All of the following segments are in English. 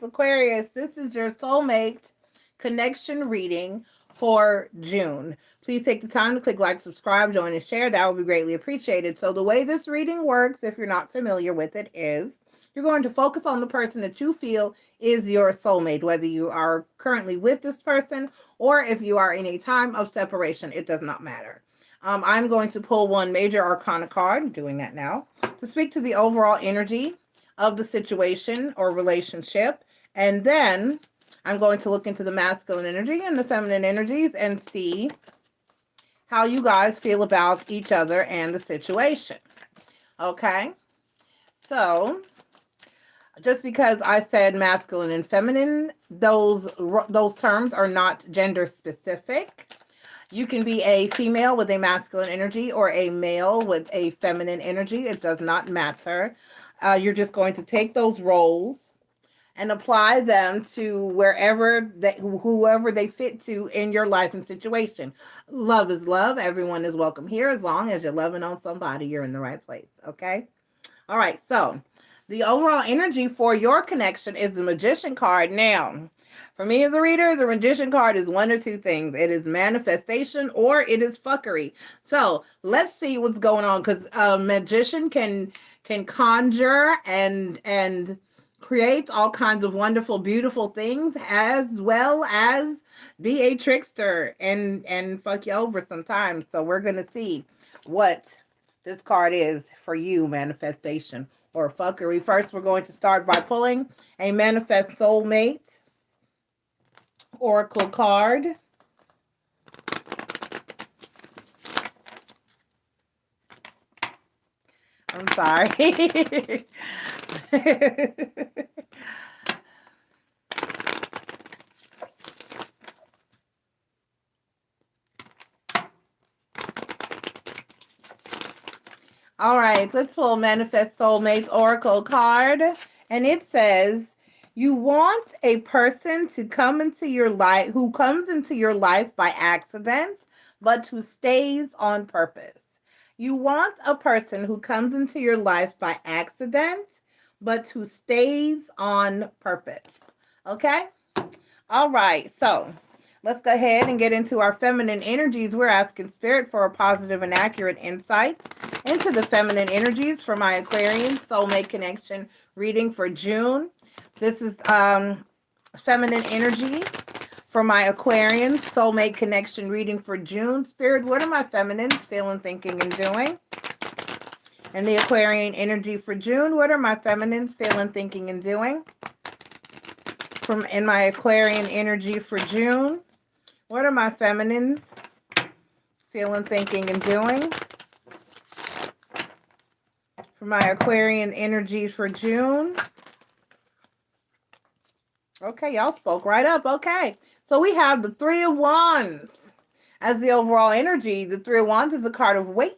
Aquarius, this is your soulmate connection reading for June. Please take the time to click like, subscribe, join, and share. That would be greatly appreciated. So the way this reading works, if you're not familiar with it, is you're going to focus on the person that you feel is your soulmate, whether you are currently with this person or if you are in a time of separation. It does not matter. I'm going to pull one major arcana card, I'm doing that now, to speak to the overall energy of the situation or relationship. And then I'm going to look into the masculine energy and the feminine energies and see how you guys feel about each other and the situation. Okay? So, just because I said masculine and feminine, those terms are not gender specific. You can be a female with a masculine energy or a male with a feminine energy. It does not matter. You're just going to take those roles and apply them to whoever they fit to in your life and situation. Love is love. Everyone is welcome here. As long as you're loving on somebody, you're in the right place. Okay? All right. So the overall energy for your connection is the Magician card. Now, for me as a reader, the Magician card is one or two things. It is manifestation or it is fuckery. So let's see what's going on, because a magician can conjure and create all kinds of wonderful, beautiful things, as well as be a trickster and fuck you over sometimes. So we're going to see what this card is for you, manifestation or fuckery. First, we're going to start by pulling a manifest soulmate oracle card. I'm sorry. All right, let's pull Manifest Soulmates Oracle card. And it says, you want a person to come into your life, who comes into your life by accident, but who stays on purpose. You want a person who comes into your life by accident, but who stays on purpose. Okay? All right, so let's go ahead and get into our feminine energies. We're asking Spirit for a positive and accurate insight into the feminine energies for my Aquarian soulmate connection reading for June. This is feminine energy for my Aquarian soulmate connection reading for June. Spirit, what are my feminines feeling, thinking, and doing? And the Aquarian energy for June, what are my feminines feeling, thinking, and doing? In my Aquarian energy for June, what are my feminines feeling, thinking, and doing? For my Aquarian energy for June. Okay, y'all spoke right up. Okay, so we have the Three of Wands as the overall energy. The Three of Wands is a card of waiting.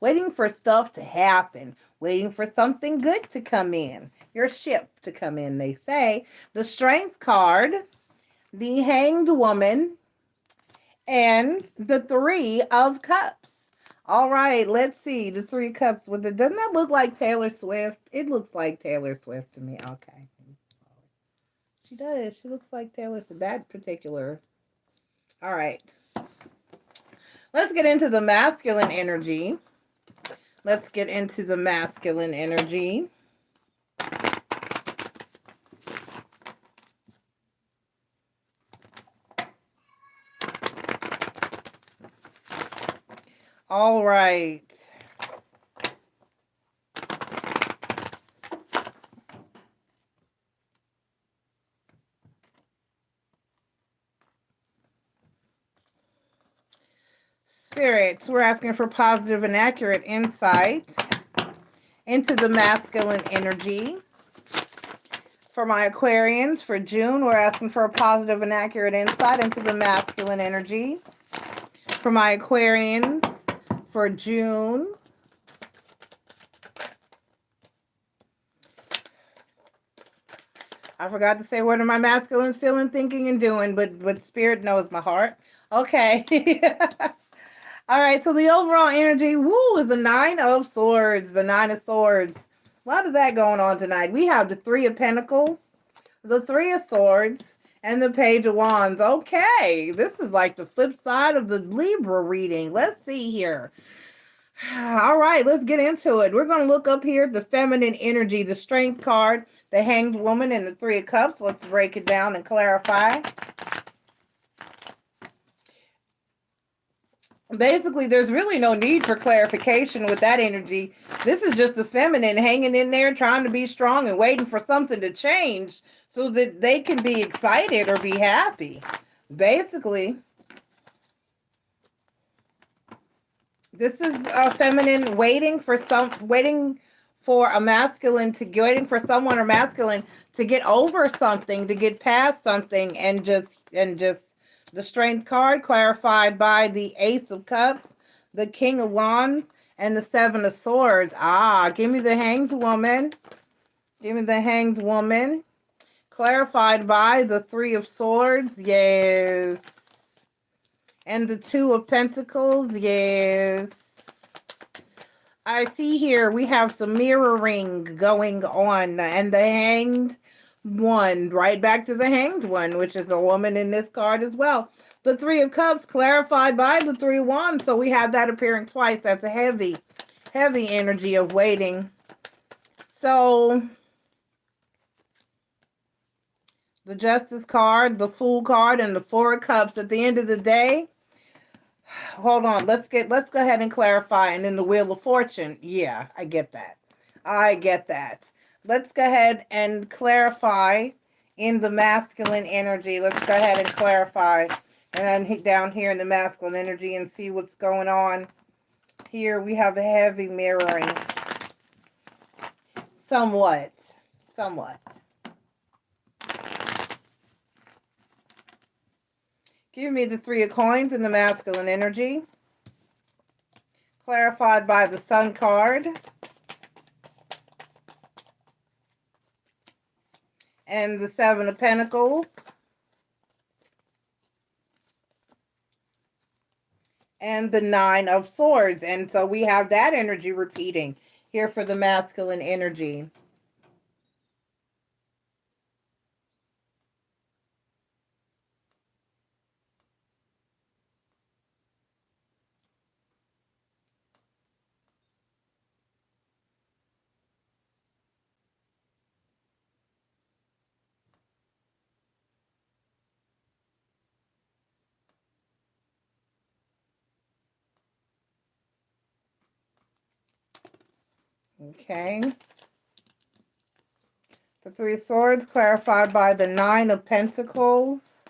Waiting for stuff to happen. Waiting for something good to come in. Your ship to come in, they say. The Strength card, the Hanged Woman, and the Three of Cups. All right, let's see. The Three Cups. Doesn't that look like Taylor Swift? It looks like Taylor Swift to me. Okay. She does. She looks like Taylor Swift. That particular. All right. Let's get into the masculine energy. Let's get into the masculine energy. All right. Spirits, we're asking for positive and accurate insight into the masculine energy. For my Aquarians, for June, we're asking for a positive and accurate insight into the masculine energy. For my Aquarians, for June. I forgot to say what are my masculines feeling, thinking, and doing, but Spirit knows my heart. Okay. All right, so the overall energy, is the Nine of Swords, the Nine of Swords. A lot of that going on tonight. We have the Three of Pentacles, the Three of Swords, and the Page of Wands. Okay, this is like the flip side of the Libra reading. Let's see here. All right, let's get into it. We're going to look up here the feminine energy, the Strength card, the Hanged Woman, and the Three of Cups. Let's break it down and clarify. Basically, there's really no need for clarification with that energy. This is just the feminine hanging in there, trying to be strong and waiting for something to change so that they can be excited or be happy. Basically, this is a feminine waiting for a masculine waiting for someone or masculine to get over something, to get past something, and just the Strength card clarified by the Ace of Cups, the King of Wands, and the Seven of Swords. Give me the Hanged Woman. Give me the Hanged Woman. Clarified by the Three of Swords. Yes. And the Two of Pentacles. Yes. I see here we have some mirroring going on. And the Hanged One, right back to the Hanged One, which is a woman in this card as well. The Three of Cups clarified by the Three of Wands, so we have that appearing twice. That's a heavy energy of waiting. So the Justice card, the Fool card, and the Four of Cups. At the end of the day, hold on, let's go ahead and clarify. And then the Wheel of Fortune. Yeah, I get that. Let's go ahead and clarify in the masculine energy. Let's go ahead and clarify. And then down here in the masculine energy and see what's going on. Here we have a heavy mirroring. Somewhat. Give me the Three of Coins in the masculine energy. Clarified by the Sun card. And the Seven of Pentacles. And the Nine of Swords. And so we have that energy repeating here for the masculine energy. Okay. The Three of Swords clarified by the Nine of Pentacles.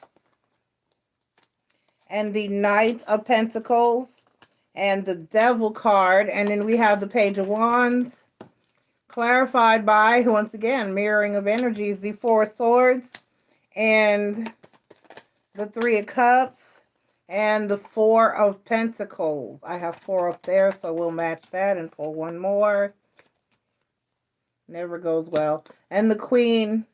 And the Knight of Pentacles. And the Devil card. And then we have the Page of Wands. Clarified by, once again, mirroring of energies, the Four of Swords. And the Three of Cups. And the Four of Pentacles. I have four up there, so we'll match that and pull one more. Never goes well. And the Queen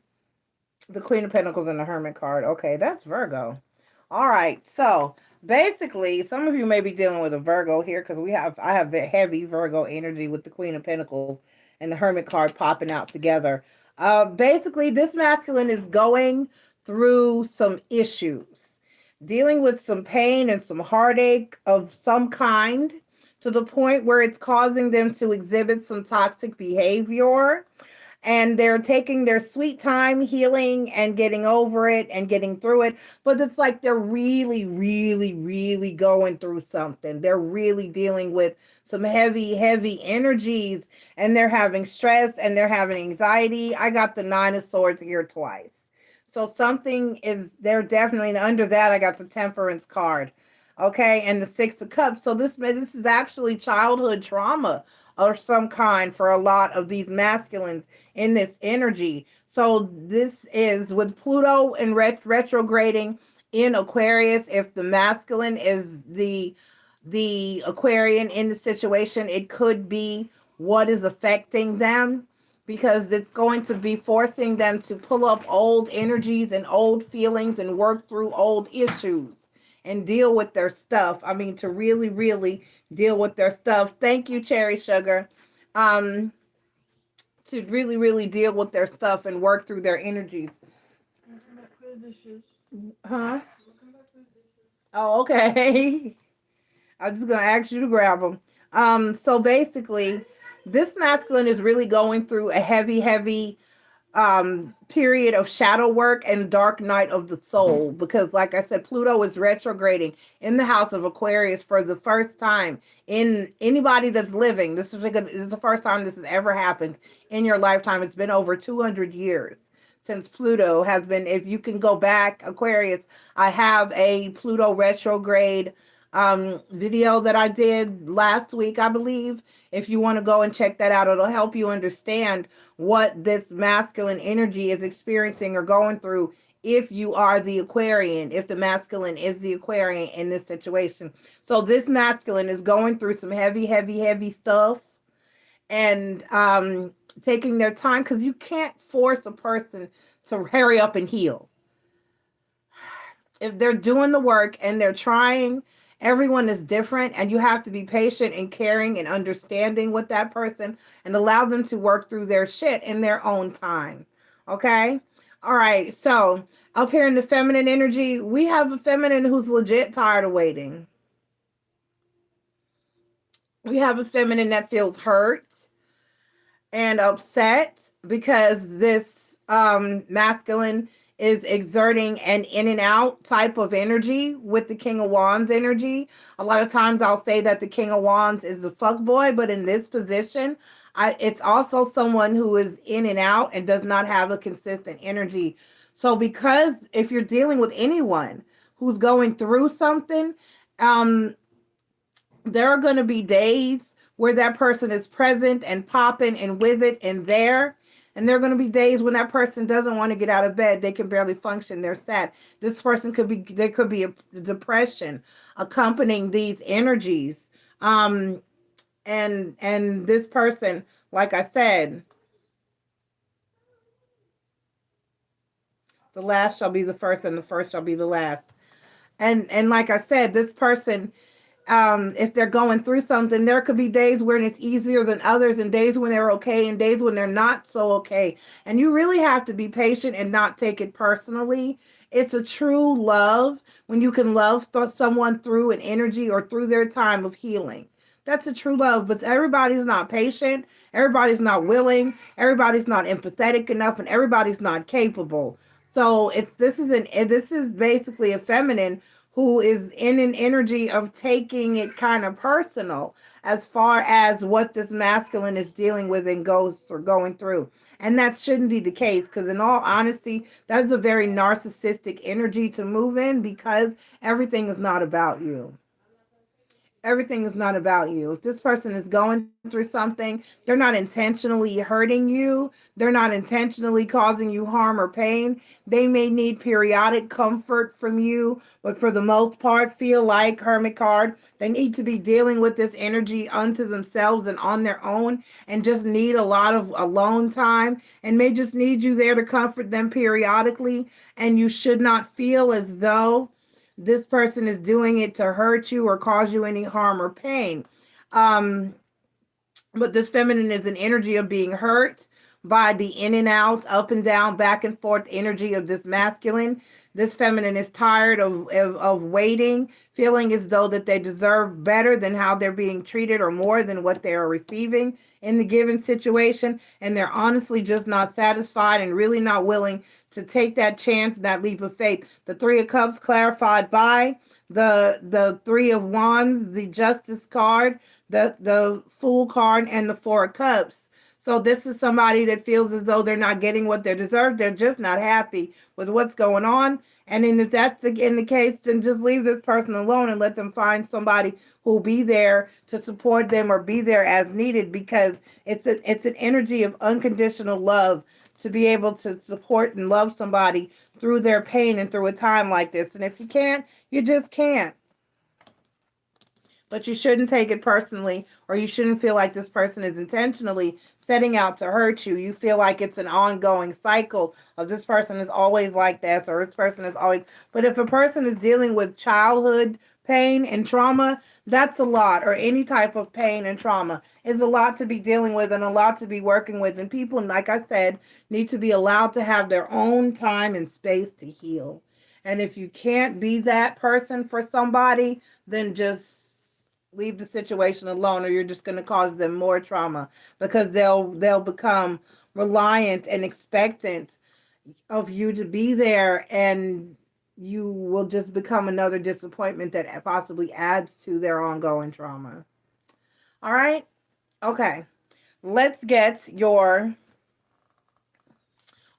of Pentacles and the Hermit card. Okay, that's Virgo. All right, so basically, some of you may be dealing with a Virgo here because I have heavy Virgo energy with the Queen of Pentacles and the Hermit card popping out together. Basically, this masculine is going through some issues, dealing with some pain and some heartache of some kind, to the point where it's causing them to exhibit some toxic behavior. And they're taking their sweet time healing and getting over it and getting through it. But it's like they're really, really, really going through something. They're really dealing with some heavy energies. And they're having stress and they're having anxiety. I got the Nine of Swords here twice. So something is, they're definitely, under that I got the Temperance card. Okay, and the Six of Cups. So this is actually childhood trauma of some kind for a lot of these masculines in this energy. So this is with Pluto and retrograding in Aquarius. If the masculine is the Aquarian in the situation, it could be what is affecting them, because it's going to be forcing them to pull up old energies and old feelings and work through old issues. And deal with their stuff. I mean, to really, really deal with their stuff. Thank you, Cherry Sugar. To really, really deal with their stuff and work through their energies. Huh? Oh, okay. I'm just gonna ask you to grab them. So basically, this masculine is really going through a heavy period of shadow work and dark night of the soul, because like I said, Pluto is retrograding in the house of Aquarius for the first time in anybody that's living. This is the first time this has ever happened in your lifetime. It's been over 200 years since Pluto has been. If you can go back, Aquarius, I have a Pluto retrograde video that I did last week, I believe. If you want to go and check that out, it'll help you understand what this masculine energy is experiencing or going through if you are the Aquarian, if the masculine is the Aquarian in this situation. So this masculine is going through some heavy stuff, and taking their time, because you can't force a person to hurry up and heal. If they're doing the work and they're trying, everyone is different, and you have to be patient and caring and understanding with that person and allow them to work through their shit in their own time. Okay? All right. So up here in the feminine energy, we have a feminine who's legit tired of waiting. We have a feminine that feels hurt and upset because this masculine is exerting an in and out type of energy with the King of Wands energy. A lot of times I'll say that the King of Wands is the fuck boy, but in this position, it's also someone who is in and out and does not have a consistent energy. So because if you're dealing with anyone who's going through something, there are going to be days where that person is present and popping and with it and there. And there are going to be days when that person doesn't want to get out of bed. They can barely function. They're sad. This person there could be a depression accompanying these energies. And this person, like I said, the last shall be the first and the first shall be the last. And like I said, this person, if they're going through something, there could be days when it's easier than others, and days when they're okay and days when they're not so okay. And you really have to be patient and not take it personally. It's a true love when you can love someone through an energy or through their time of healing. That's a true love, but everybody's not patient. Everybody's not willing. Everybody's not empathetic enough, and everybody's not capable. So this is basically a feminine who is in an energy of taking it kind of personal as far as what this masculine is dealing with and going through. And that shouldn't be the case, because in all honesty, that is a very narcissistic energy to move in, because everything is not about you. Everything is not about you. If this person is going through something, they're not intentionally hurting you. They're not intentionally causing you harm or pain. They may need periodic comfort from you, but for the most part, feel like, Hermit card, they need to be dealing with this energy unto themselves and on their own, and just need a lot of alone time, and may just need you there to comfort them periodically. And you should not feel as though this person is doing it to hurt you or cause you any harm or pain. But this feminine is an energy of being hurt by the in and out, up and down, back and forth energy of this masculine. This feminine is tired of waiting, feeling as though that they deserve better than how they're being treated, or more than what they are receiving in the given situation. And they're honestly just not satisfied and really not willing to take that chance, that leap of faith. The Three of Cups clarified by the Three of Wands, the Justice card, the Fool card, and the Four of Cups. So this is somebody that feels as though they're not getting what they deserve. They're just not happy with what's going on. And then if that's in the case, then just leave this person alone and let them find somebody who'll be there to support them or be there as needed, because it's an energy of unconditional love to be able to support and love somebody through their pain and through a time like this. And if you can't, you just can't. But you shouldn't take it personally, or you shouldn't feel like this person is intentionally setting out to hurt you. You feel like it's an ongoing cycle of this person is always like this, or this person is always. But if a person is dealing with childhood pain and trauma, that's a lot, or any type of pain and trauma is a lot to be dealing with and a lot to be working with. And people, like I said, need to be allowed to have their own time and space to heal. And if you can't be that person for somebody, then just leave the situation alone, or you're just going to cause them more trauma, because they'll become reliant and expectant of you to be there, and you will just become another disappointment that possibly adds to their ongoing trauma. All right? Okay. Let's get your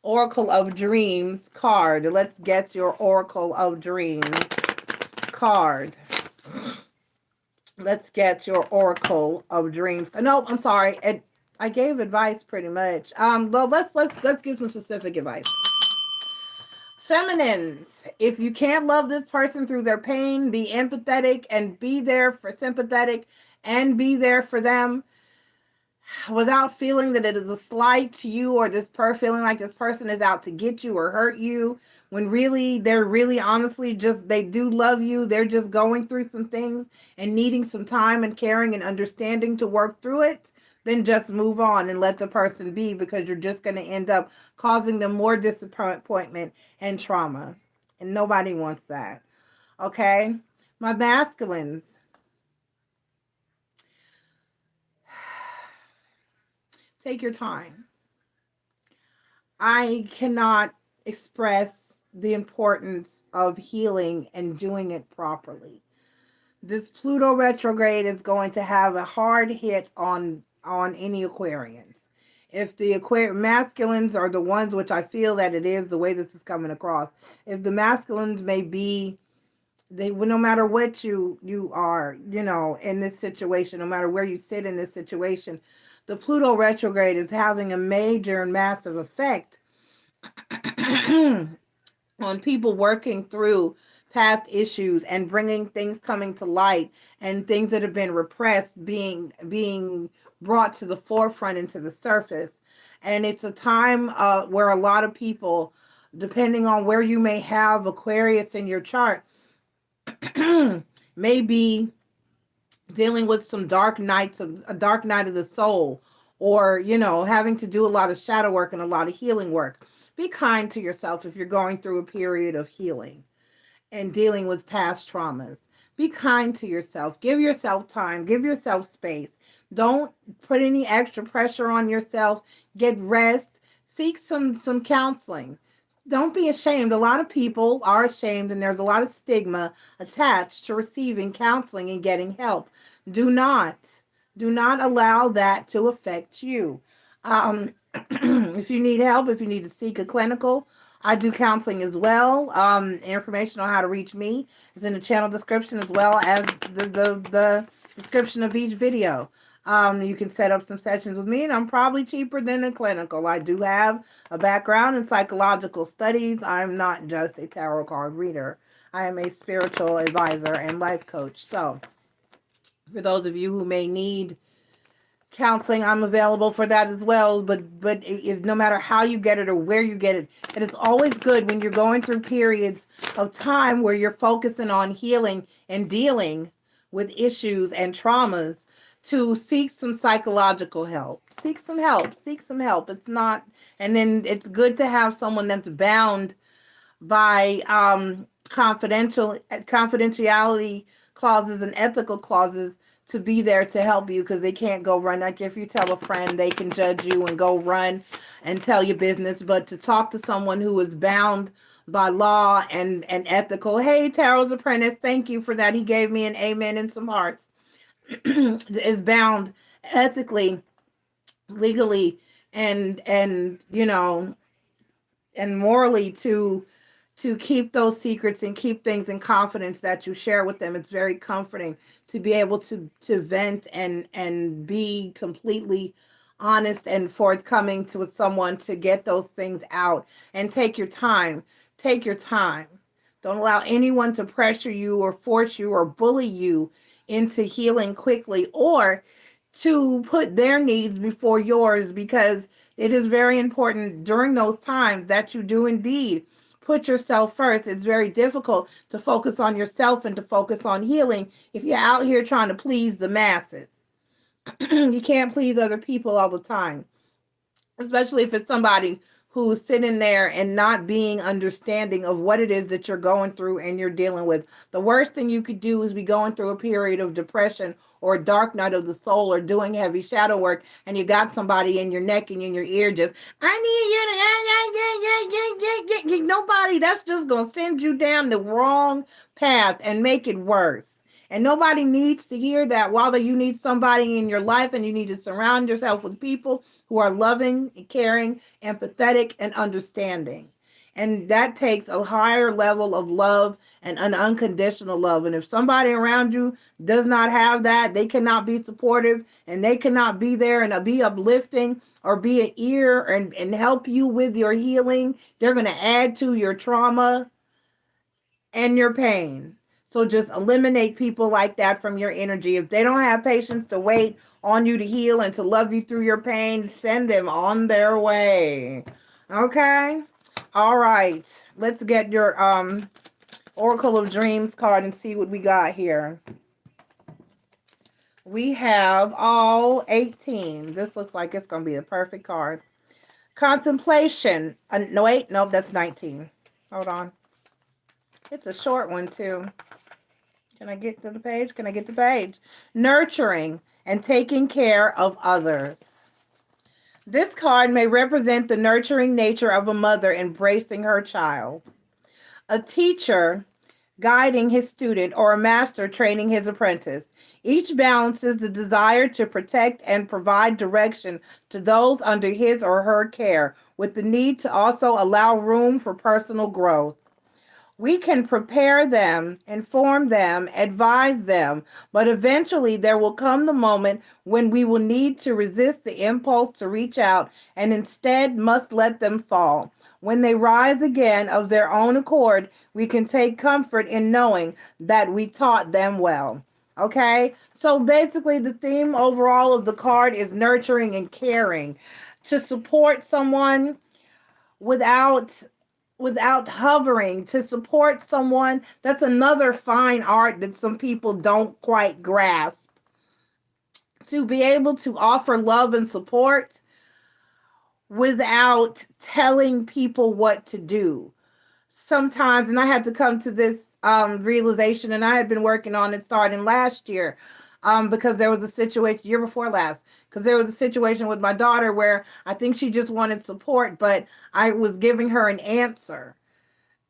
Oracle of Dreams card. Let's get your Oracle of Dreams card. Let's get your Oracle of Dreams. No, I'm sorry. I gave advice pretty much. Well, let's give some specific advice. Feminines, if you can't love this person through their pain, be empathetic and be there for sympathetic and be there for them without feeling that it is a slight to you, or feeling like this person is out to get you or hurt you, when really they're really honestly just, they do love you. They're just going through some things and needing some time and caring and understanding to work through it. Then just move on and let the person be, because you're just going to end up causing them more disappointment and trauma. And nobody wants that. Okay? My masculines. Take your time. I cannot express the importance of healing and doing it properly. This Pluto retrograde is going to have a hard hit on any Aquarians. If the masculines are the ones, which I feel that it is the way this is coming across, if the masculines may be, no matter what you are, in this situation, no matter where you sit in this situation, the Pluto retrograde is having a major and massive effect on people working through past issues and bringing things coming to light, and things that have been repressed being brought to the forefront into the surface. And it's a time where a lot of people, depending on where you may have Aquarius in your chart, may be dealing with some dark night of the soul, or having to do a lot of shadow work and a lot of healing work. Be kind to yourself if you're going through a period of healing and dealing with past traumas. Be kind to yourself. Give yourself time. Give yourself space. Don't put any extra pressure on yourself. Get rest. Seek some counseling. Don't be ashamed. A lot of people are ashamed, and there's a lot of stigma attached to receiving counseling and getting help. Do not allow that to affect you. If you need help, if you need to seek a clinical, I do counseling as well. Information on how to reach me is in the channel description, as well as the description of each video. You can set up some sessions with me, and I'm probably cheaper than a clinical. I do have a background in psychological studies. I'm not just a tarot card reader. I am a spiritual advisor and life coach. So for those of you who may need counseling, I'm available for that as well. But if no matter how you get it or where you get it, it is always good when you're going through periods of time where you're focusing on healing and dealing with issues and traumas, to seek some psychological help. Seek some help. It's not, and then it's good to have someone that's bound by confidentiality clauses and ethical clauses to be there to help you, because they can't go run. Like if you tell a friend, they can judge you and go run and tell your business. But to talk to someone who is bound by law and ethical, hey, Tarot's Apprentice, thank you for that. He gave me an amen and some hearts. Is bound ethically, legally, and morally to keep those secrets and keep things in confidence that you share with them. It's very comforting to be able to vent and be completely honest and forthcoming with someone, to get those things out. And take your time. Don't allow anyone to pressure you or force you or bully you into healing quickly, or to put their needs before yours, because it is very important during those times that you do indeed put yourself first. It's very difficult to focus on yourself and to focus on healing if you're out here trying to please the masses. You can't please other people all the time, especially if it's somebody who's sitting there and not being understanding of what it is that you're going through and you're dealing with. The worst thing you could do is be going through a period of depression or a dark night of the soul or doing heavy shadow work, and you got somebody in your neck and in your ear just, I need you to, nobody, that's just going to send you down the wrong path and make it worse. And nobody needs to hear that. Rather, you need somebody in your life, and you need to surround yourself with people who are loving, caring, empathetic, and understanding. And that takes a higher level of love and an unconditional love. And if somebody around you does not have that, they cannot be supportive, and they cannot be there and be uplifting or be an ear and help you with your healing. They're going to add to your trauma and your pain. So just eliminate people like that from your energy. If they don't have patience to wait on you to heal and to love you through your pain, send them on their way. Okay? All right. Let's get your Oracle of Dreams card and see what we got here. We have all 18. This looks like it's going to be a perfect card. Contemplation. No, wait. Nope, that's 19. Hold on. It's a short one, too. Can I get to the page? Can I get the page? Nurturing and taking care of others. This card may represent the nurturing nature of a mother embracing her child, a teacher guiding his student, or a master training his apprentice. Each balances the desire to protect and provide direction to those under his or her care, with the need to also allow room for personal growth. We can prepare them, inform them, advise them, but eventually there will come the moment when we will need to resist the impulse to reach out and instead must let them fall. When they rise again of their own accord, we can take comfort in knowing that we taught them well. Okay? So basically the theme overall of the card is nurturing and caring. To support someone without hovering, to support someone. That's another fine art that some people don't quite grasp. To be able to offer love and support without telling people what to do. Sometimes, and I had to come to this realization, and I had been working on it starting last year, because there was a situation, year before last, because there was a situation with my daughter where I think she just wanted support, but I was giving her an answer,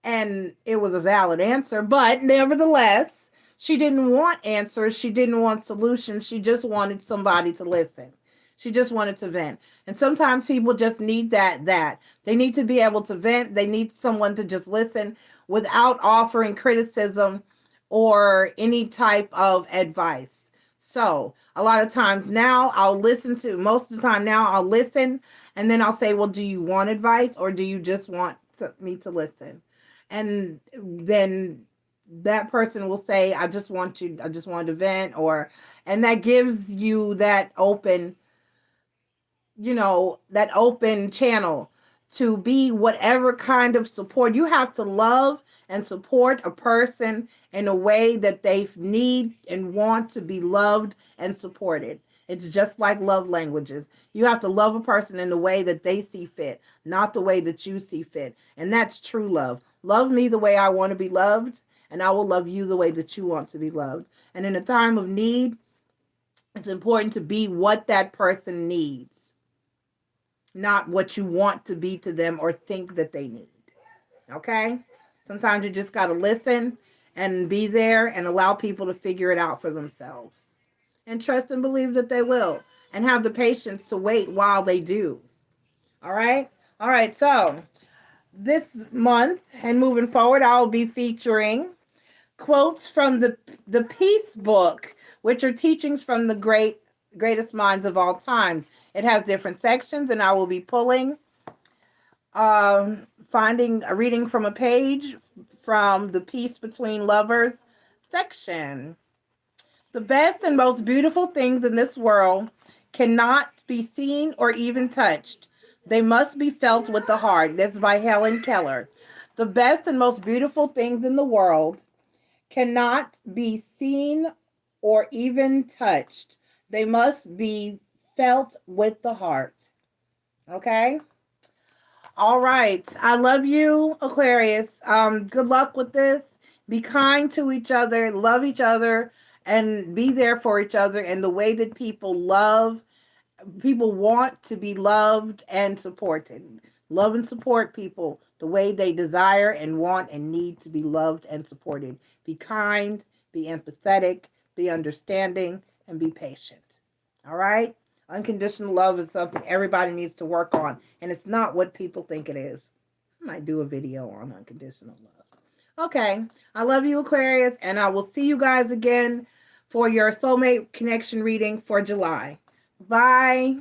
and it was a valid answer, but nevertheless, she didn't want answers. She didn't want solutions. She just wanted somebody to listen. She just wanted to vent. And sometimes people just need that. They need to be able to vent. They need someone to just listen without offering criticism or any type of advice. So a lot of times now most of the time now I'll listen, and then I'll say, well, do you want advice, or do you just want me to listen? And then that person will say, I just want to vent, and that gives you that open, that open channel to be whatever kind of support. You have to love and support a person in a way that they need and want to be loved and supported. It's just like love languages. You have to love a person in the way that they see fit, not the way that you see fit. And that's true love. Love me the way I want to be loved, and I will love you the way that you want to be loved. And in a time of need, it's important to be what that person needs, not what you want to be to them or think that they need. Okay? Sometimes you just got to listen and be there and allow people to figure it out for themselves. And trust and believe that they will. And have the patience to wait while they do. All right? All right, so this month and moving forward, I'll be featuring quotes from the Peace Book, which are teachings from the greatest minds of all time. It has different sections, and I will be pulling, reading from a page from the Peace Between Lovers section. The best and most beautiful things in this world cannot be seen or even touched. They must be felt with the heart. That's by Helen Keller. The best and most beautiful things in the world cannot be seen or even touched. They must be felt with the heart. Okay? All right. I love you, Aquarius. Good luck with this. Be kind to each other, love each other, and be there for each other in the way that people want to be loved and supported. Love and support people the way they desire and want and need to be loved and supported. Be kind, be empathetic, be understanding, and be patient. All right? Unconditional love is something everybody needs to work on, and it's not what people think it is. I might do a video on unconditional love. Okay. I love you, Aquarius, and I will see you guys again for your soulmate connection reading for July. Bye.